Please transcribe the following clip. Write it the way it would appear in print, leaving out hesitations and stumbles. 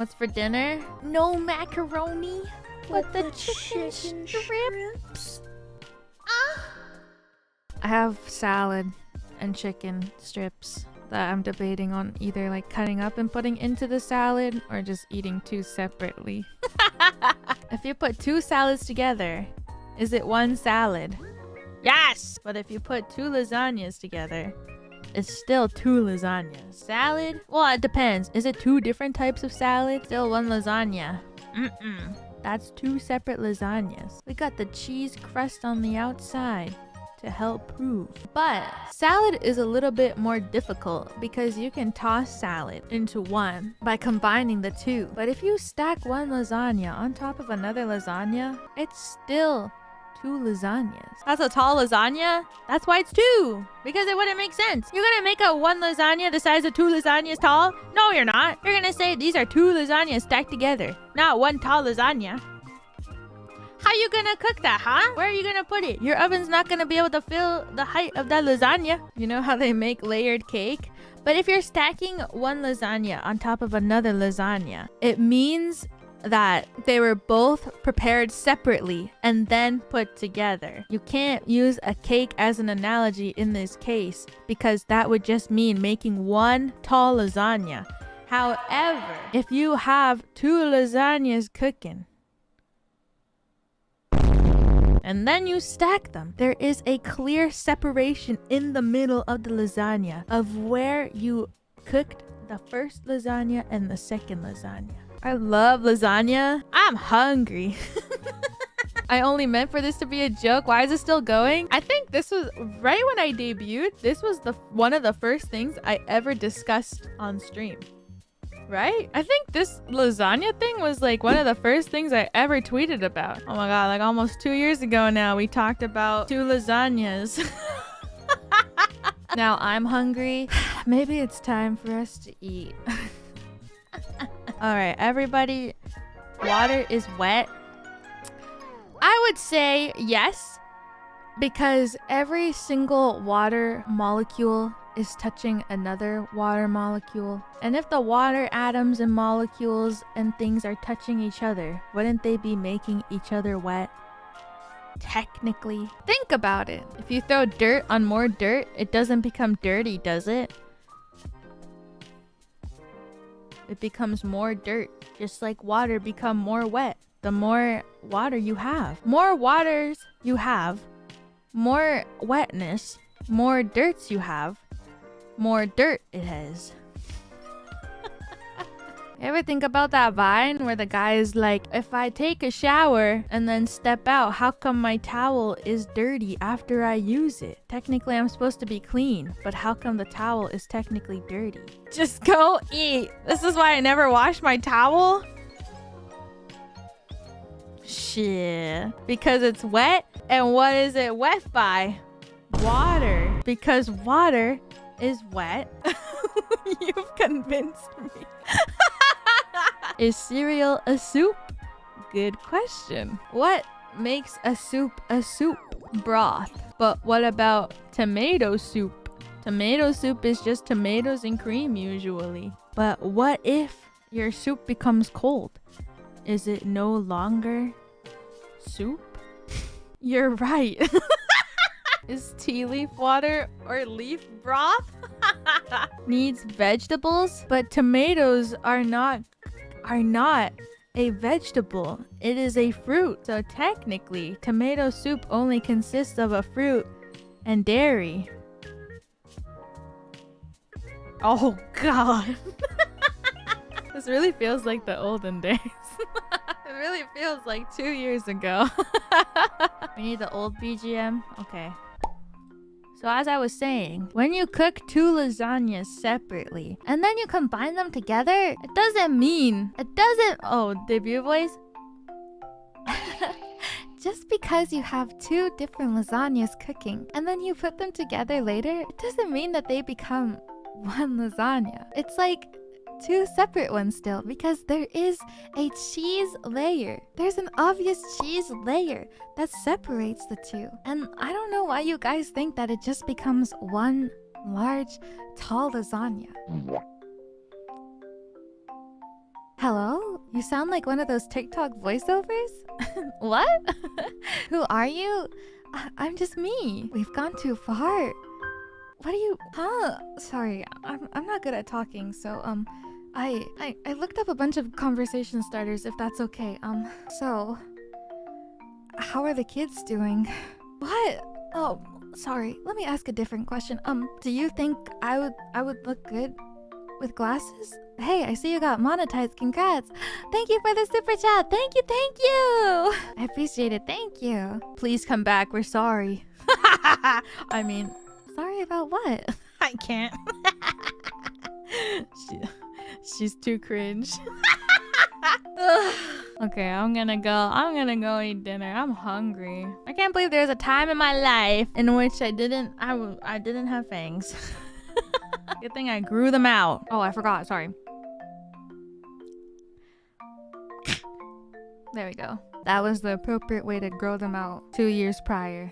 What's for dinner? No macaroni, but the chicken strips. I have salad and chicken strips that I'm debating on either like cutting up and putting into the salad or just eating two separately. If you put two salads together, is it one salad? Yes! But if you put two lasagnas together, it's still two lasagnas. Salad? Well, it depends. Is it two different types of salad? Still one lasagna. That's two separate lasagnas. We got the cheese crust on the outside to help prove. But salad is a little bit more difficult because you can toss salad into one by combining the two. But if you stack one lasagna on top of another lasagna, it's still two lasagnas. That's a tall lasagna? That's why it's two. Because it wouldn't make sense. You're gonna make a one lasagna the size of two lasagnas tall? No, you're not. You're gonna say these are two lasagnas stacked together, not one tall lasagna. How you gonna cook that, huh? Where are you gonna put it? Your oven's not gonna be able to fill the height of that lasagna. You know how they make layered cake? But if you're stacking one lasagna on top of another lasagna, it means that they were both prepared separately and then put together. You can't use a cake as an analogy in this case because that would just mean making one tall lasagna. However, if you have two lasagnas cooking and then you stack them, there is a clear separation in the middle of the lasagna of where you cooked the first lasagna and the second lasagna. I love lasagna. I'm hungry. I only meant for this to be a joke. Why is it still going? I think this was right when I debuted. This was one of the first things I ever discussed on stream. Right? I think this lasagna thing was like one of the first things I ever tweeted about. Oh my god, like almost 2 years ago now, we talked about two lasagnas. Now I'm hungry. Maybe it's time for us to eat. All right, everybody, water is wet. I would say yes, because every single water molecule is touching another water molecule. And if the water atoms and molecules and things are touching each other, wouldn't they be making each other wet? Technically. Think about it. If you throw dirt on more dirt, it doesn't become dirty, does it? It becomes more dirt, just like water become more wet. The more water you have. More waters you have, more wetness, more dirts you have, more dirt it has. You ever think about that Vine where the guy is like, if I take a shower and then step out, how come my towel is dirty after I use it? Technically, I'm supposed to be clean, but how come the towel is technically dirty? Just go eat. This is why I never wash my towel? Shit. Because it's wet? And what is it wet by? Water. Because water is wet. You've convinced me. Is cereal a soup? Good question. What makes a soup a soup? Broth. But what about tomato soup? Tomato soup is just tomatoes and cream usually. But what if your soup becomes cold? Is it no longer soup? You're right. Is tea leaf water or leaf broth? Needs vegetables? But tomatoes are not a vegetable. It is a fruit. So technically, tomato soup only consists of a fruit and dairy. Oh god. This really feels like the olden days. It really feels like 2 years ago. We need the old BGM? Okay. So as I was saying, when you cook two lasagnas separately and then you combine them together, it doesn't mean... Oh, debut voice? Just because you have two different lasagnas cooking and then you put them together later, it doesn't mean that they become one lasagna. It's like two separate ones still, because there is a cheese layer. There's an obvious cheese layer that separates the two. And I don't know why you guys think that it just becomes one large, tall lasagna. Hello? You sound like one of those TikTok voiceovers? What? Who are you? I'm just me. We've gone too far. What are you? Huh? Sorry, I'm not good at talking, so I looked up a bunch of conversation starters if that's okay. So how are the kids doing? What? Oh, sorry. Let me ask a different question. Do you think I would look good with glasses? Hey, I see you got monetized. Congrats. Thank you for the super chat. Thank you, thank you. I appreciate it. Thank you. Please come back. We're sorry. I mean, sorry about what? I can't. She's too cringe. Okay, I'm gonna go eat dinner. I'm hungry. I can't believe there's a time in my life in which I didn't have fangs. Good thing I grew them out. Oh, I forgot. Sorry. There we go. That was the appropriate way to grow them out 2 years prior.